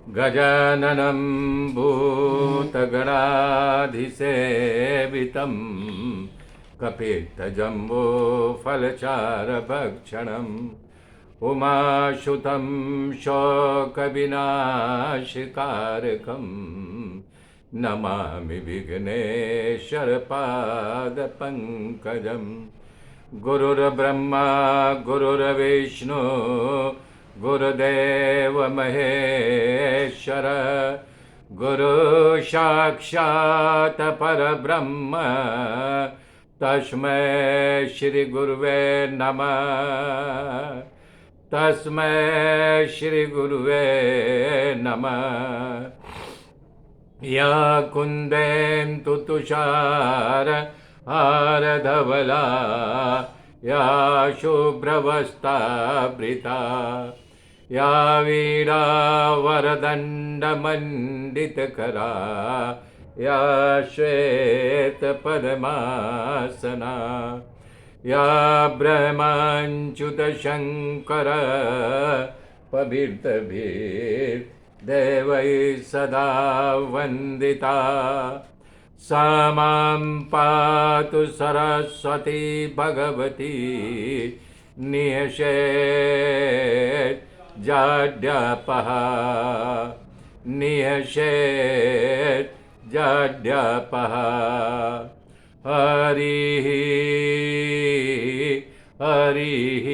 गजाननं भूतगणाधिसेवितं कपित्थजम्बूफलचारभक्षणम् उमाशुतं शोकविनाशकारकं नमामि विघ्नेश्वरपादपङ्कजं। गुरुर्ब्रह्मा गुरुर्विष्णु गुरुदेव महेश्वर गुरु साक्षात् परब्रह्म तस्मै श्री गुरुवे नमः। तस्मै श्री गुरुवे नमः। या कुन्देन्दु तुषार हारधवला या शुभ्रवस्त्रावृता या वीणावरदण्डमण्डितकरा या श्वेतपद्मासना या ब्रह्माच्युतशङ्कर पवित्रभिर्देवैः सदा वन्दिता। सा मां पातु सरस्वती भगवती नियषेत् जाड्यापः नियषेत् जाड्यापः। हरिः हरिः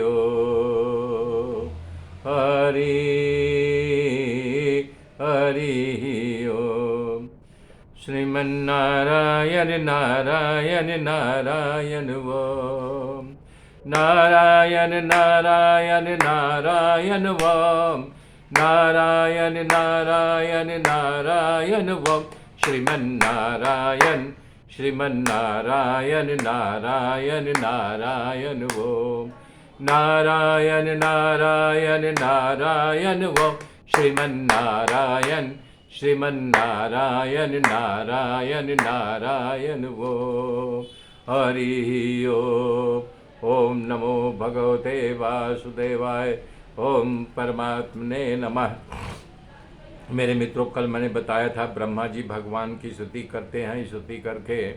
ओम् हरिः हरिः ओम्। श्रीमन्नारायण नारायण नारायण ओम् नारायण नारायण नारायण ओम् नारायण नारायण नारायण ओम्। श्रीमन्नारायण श्रीमन्नारायण नारायण नारायण ओम् नारायण नारायण नारायण ओम्। श्रीमन्नारायण श्रीमन्नारायण नारायण नारायण ओम् हरिः ओम्। ओम नमो भगवते वासुदेवाय। ओम परमात्मने नमः। मेरे मित्रों, कल मैंने बताया था ब्रह्मा जी भगवान की स्तुति करते हैं, स्तुति करके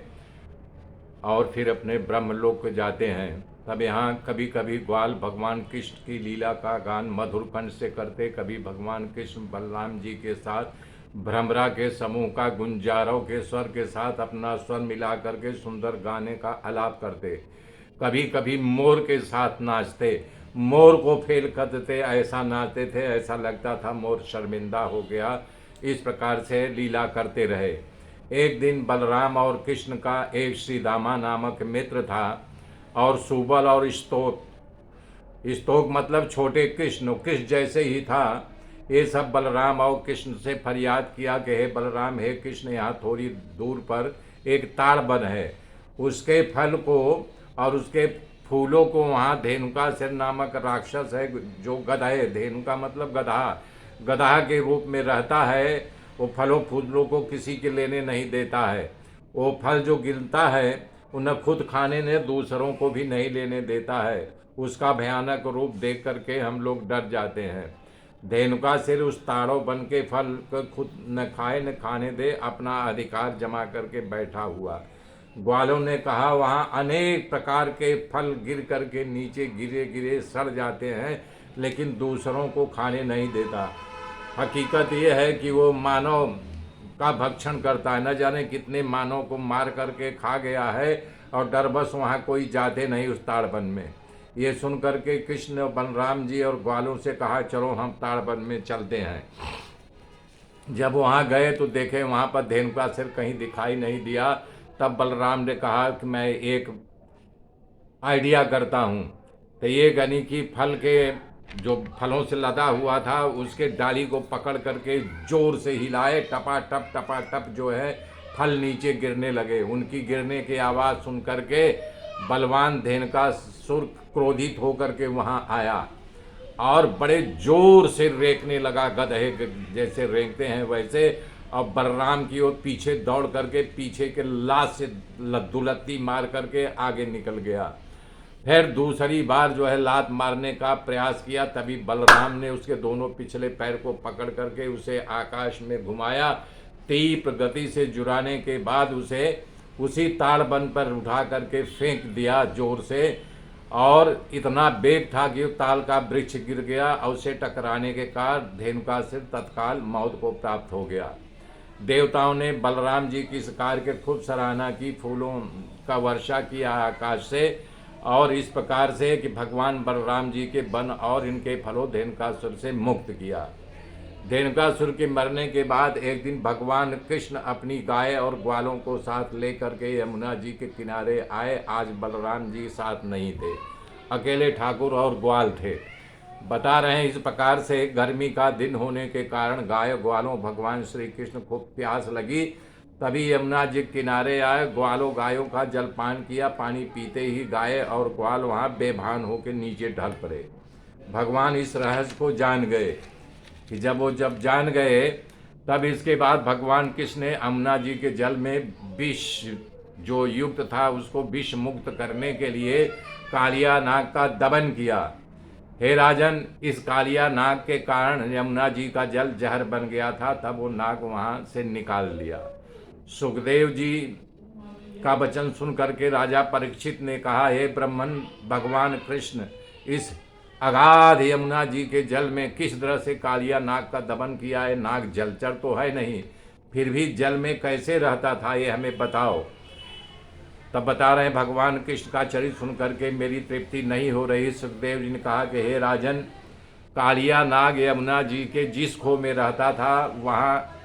और फिर अपने ब्रह्मलोक को जाते हैं। तब यहाँ कभी कभी ग्वाल भगवान कृष्ण की लीला का गान मधुर कंठ से करते, कभी भगवान कृष्ण बलराम जी के साथ भ्रमरा के समूह का गुंजारों के स्वर के साथ अपना स्वर मिला करके सुंदर गाने का आलाप करते, कभी कभी मोर के साथ नाचते, मोर को फेल कर देते, ऐसा नाचते थे ऐसा लगता था मोर शर्मिंदा हो गया। इस प्रकार से लीला करते रहे। एक दिन बलराम और कृष्ण का एक श्रीदामा नामक मित्र था और सुबल और स्तोक, स्तोक मतलब छोटे कृष्ण, कृष्ण जैसे ही था। ये सब बलराम और कृष्ण से फरियाद किया कि हे बलराम हे कृष्ण, यहाँ थोड़ी दूर पर एक ताड़ वन है, उसके फल को और उसके फूलों को वहाँ धेनुकासुर नामक राक्षस है जो गधा है, धेनुका मतलब गधा, गधा के रूप में रहता है। वो फलों फूलों को किसी के लेने नहीं देता है। वो फल जो गिरता है उन्हें खुद खाने ने दूसरों को भी नहीं लेने देता है। उसका भयानक रूप देख करके हम लोग डर जाते हैं। धेनुकासुर उस ताड़ों बन के फल को खुद न खाए न खाने दे, अपना अधिकार जमा करके बैठा हुआ। ग्वालों ने कहा वहाँ अनेक प्रकार के फल गिर करके नीचे गिरे गिरे सड़ जाते हैं, लेकिन दूसरों को खाने नहीं देता। हकीकत ये है कि वो मानव का भक्षण करता है, न जाने कितने मानव को मार करके खा गया है और डरबस वहाँ कोई जाते नहीं उस ताड़वन में। ये सुन करके कृष्ण बलराम जी और ग्वालों से कहा चलो हम ताड़वन में चलते हैं। जब वहाँ गए तो देखे वहाँ पर धेनुकासुर कहीं दिखाई नहीं दिया। तब बलराम ने कहा कि मैं एक आइडिया करता हूँ। तो ये गनी की फल के जो फलों से लदा हुआ था उसके डाली को पकड़ करके जोर से हिलाए, टपा टप जो है फल नीचे गिरने लगे। उनकी गिरने की आवाज़ सुन करके बलवान धेनुकासुर क्रोधित होकर के वहाँ आया और बड़े जोर से रेंकने लगा, गधे जैसे रेंकते हैं वैसे। और बलराम की ओर पीछे दौड़ करके पीछे के लाश से दुलत्ती मार करके आगे निकल गया। फिर दूसरी बार जो है लात मारने का प्रयास किया, तभी बलराम ने उसके दोनों पिछले पैर को पकड़ करके उसे आकाश में घुमाया। तीव्र गति से जुराने के बाद उसे उसी ताड़बन पर उठा करके फेंक दिया जोर से, और इतना वेग था कि ताल का वृक्ष गिर गया और उसे टकराने के कारण धेनुका से तत्काल मौत को प्राप्त हो गया। देवताओं ने बलराम जी की इस कार्य की खूब सराहना की, फूलों का वर्षा किया आकाश से, और इस प्रकार से कि भगवान बलराम जी के वन और इनके फलों धेनुकासुर से मुक्त किया। धेनुकासुर के मरने के बाद एक दिन भगवान कृष्ण अपनी गाय और ग्वालों को साथ लेकर के यमुना जी के किनारे आए। आज बलराम जी साथ नहीं थे, अकेले ठाकुर और ग्वाल थे। बता रहे हैं इस प्रकार से गर्मी का दिन होने के कारण गाय ग्वालों भगवान श्री कृष्ण को प्यास लगी, तभी यमुना जी किनारे आए। ग्वालों गायों का जलपान किया। पानी पीते ही गाय और ग्वाल वहाँ बेभान होकर नीचे ढल पड़े। भगवान इस रहस्य को जान गए कि जब जान गए, तब इसके बाद भगवान कृष्ण ने यमुना जी के जल में विष जो युक्त था उसको विष मुक्त करने के लिए कालिया नाग का दमन किया। हे राजन, इस कालिया नाग के कारण यमुना जी का जल जहर बन गया था, तब वो नाग वहाँ से निकाल लिया। सुखदेव जी का वचन सुन करके राजा परीक्षित ने कहा, हे ब्रह्मन, भगवान कृष्ण इस अगाध यमुना जी के जल में किस तरह से कालिया नाग का दमन किया है? नाग जलचर तो है नहीं, फिर भी जल में कैसे रहता था, ये हमें बताओ। तब बता रहे हैं भगवान कृष्ण का चरित्र सुन करके मेरी तृप्ति नहीं हो रही। सुखदेव जी ने कहा कि हे राजन, कालिया नाग यमुना जी के जिस खो में रहता था वहाँ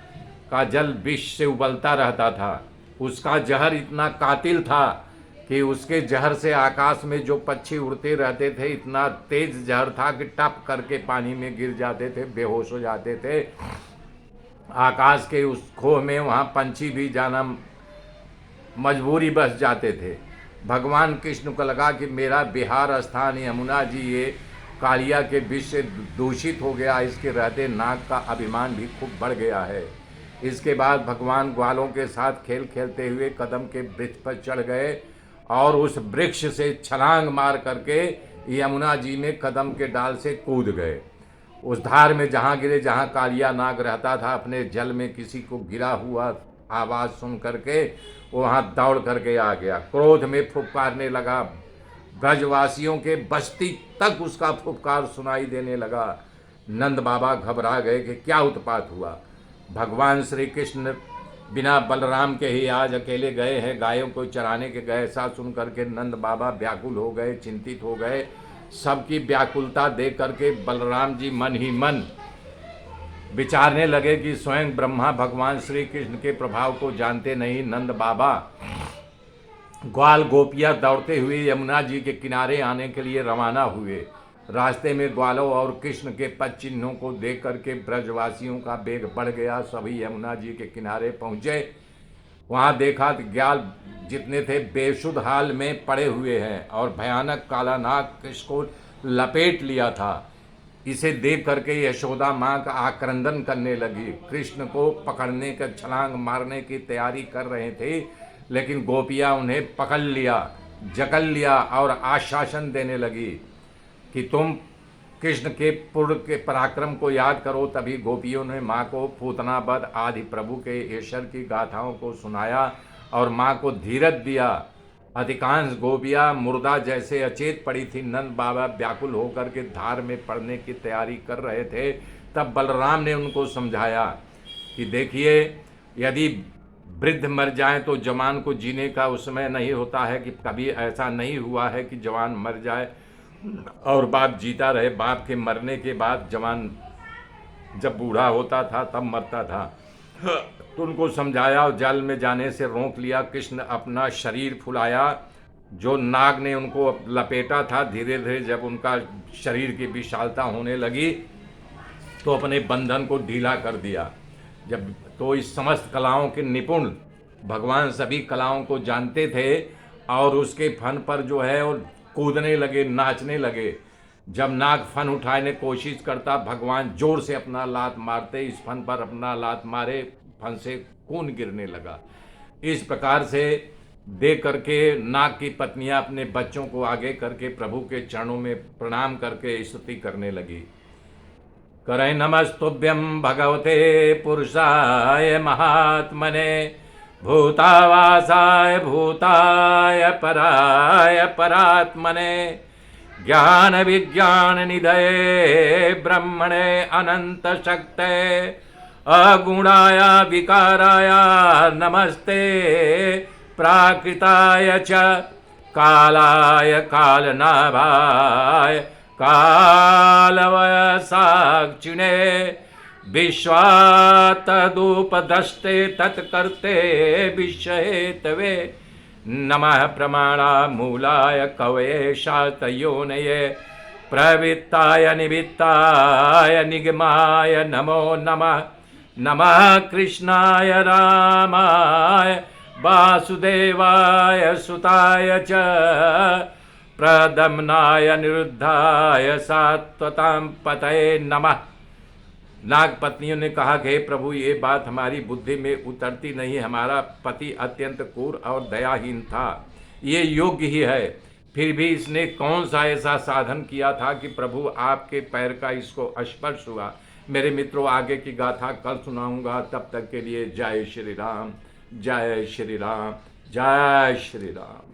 का जल विष से उबलता रहता था। उसका जहर इतना कातिल था कि उसके जहर से आकाश में जो पक्षी उड़ते रहते थे, इतना तेज जहर था कि टप करके पानी में गिर जाते थे, बेहोश हो जाते थे। आकाश के उस खो में वहाँ पंछी भी जाना मजबूरी बस जाते थे। भगवान कृष्ण को लगा कि मेरा बिहार स्थान यमुना जी ये कालिया के विष से दूषित हो गया, इसके रहते नाग का अभिमान भी खूब बढ़ गया है। इसके बाद भगवान ग्वालों के साथ खेल खेलते हुए कदम के वृक्ष पर चढ़ गए और उस वृक्ष से छलांग मार करके यमुना जी में कदम के डाल से कूद गए। उस धार में जहाँ गिरे, जहाँ कालिया नाग रहता था, अपने जल में किसी को गिरा हुआ आवाज़ सुन करके वो वहाँ दौड़ करके आ गया। क्रोध में फुफकारने लगा। ब्रजवासियों के बस्ती तक उसका फुफकार सुनाई देने लगा। नंद बाबा घबरा गए कि क्या उत्पात हुआ। भगवान श्री कृष्ण बिना बलराम के ही आज अकेले गए हैं, गायों को चराने के गए। ऐसा सुन करके नंद बाबा व्याकुल हो गए, चिंतित हो गए। सबकी व्याकुलता देख करके बलराम जी मन ही मन विचारने लगे कि स्वयं ब्रह्मा भगवान श्री कृष्ण के प्रभाव को जानते नहीं। नंद बाबा ग्वाल गोपियाँ दौड़ते हुए यमुना जी के किनारे आने के लिए रवाना हुए। रास्ते में ग्वालों और कृष्ण के पद चिन्हों को देख करके ब्रजवासियों का वेग बढ़ गया। सभी यमुना जी के किनारे पहुँचे। वहाँ देखा कि ग्वाल जितने थे बेसुध हाल में पड़े हुए हैं और भयानक काला नाग कृष्ण को लपेट लिया था। इसे देख करके यशोदा माँ का आक्रंदन करने लगी। कृष्ण को पकड़ने का छलांग मारने की तैयारी कर रहे थे, लेकिन गोपियाँ उन्हें पकड़ लिया, जकड़ लिया और आश्वासन देने लगी कि तुम कृष्ण के पूर्व के पराक्रम को याद करो। तभी गोपियों ने माँ को पूतनावध आदि प्रभु के ईश्वर की गाथाओं को सुनाया और माँ को धीरज दिया। अधिकांश गोपियाँ मुर्दा जैसे अचेत पड़ी थी। नंद बाबा व्याकुल होकर के धार में पड़ने की तैयारी कर रहे थे। तब बलराम ने उनको समझाया कि देखिए, यदि वृद्ध मर जाए तो जवान को जीने का उस समय नहीं होता है कि कभी ऐसा नहीं हुआ है कि जवान मर जाए और बाप जीता रहे। बाप के मरने के बाद जवान जब बूढ़ा होता था तब मरता था। तो उनको समझाया और जल में जाने से रोक लिया। कृष्ण अपना शरीर फुलाया। जो नाग ने उनको लपेटा था, धीरे धीरे जब उनका शरीर की विशालता होने लगी तो अपने बंधन को ढीला कर दिया। जब तो इस समस्त कलाओं के निपुण भगवान सभी कलाओं को जानते थे और उसके फन पर जो है और कूदने लगे, नाचने लगे। जब नाग फन उठाने कोशिश करता, भगवान जोर से अपना लात मारते। इस फन पर अपना लात मारे, फन से खून गिरने लगा। इस प्रकार से दे करके नाग की पत्नियां अपने बच्चों को आगे करके प्रभु के चरणों में प्रणाम करके स्तुति करने लगी। करय नमस्तुभ्यं भगवते पुरुषाय महात्मने भूतावासाय भूताय पराय परात्मने ज्ञान विज्ञान निधये ब्रह्मणे अनंत शक्ते अगुणाय विकाराय नमस्ते प्राकृताय च कालाय कालनाभाय कालवय साक्षिणे विश्वात्तदुपदष्टे तत्कर्ते विषहेतवे नमः प्रमाणामूलाय कवये शातयोनये प्रवृत्ताय निमित्ताय निगमाय नमो नमः। नमः कृष्णाय रामाय वासुदेवाय सुताय च प्रदम्नाय निरुद्धाय सात्वतां पतये नमः। नाग पत्नियों ने कहा कि हे प्रभु, ये बात हमारी बुद्धि में उतरती नहीं। हमारा पति अत्यंत क्रूर और दयाहीन था, ये योग्य ही है, फिर भी इसने कौन सा ऐसा साधन किया था कि प्रभु आपके पैर का इसको स्पर्श हुआ। मेरे मित्रों, आगे की गाथा कल सुनाऊंगा। तब तक के लिए जय श्री राम, जय श्री राम, जय श्री राम।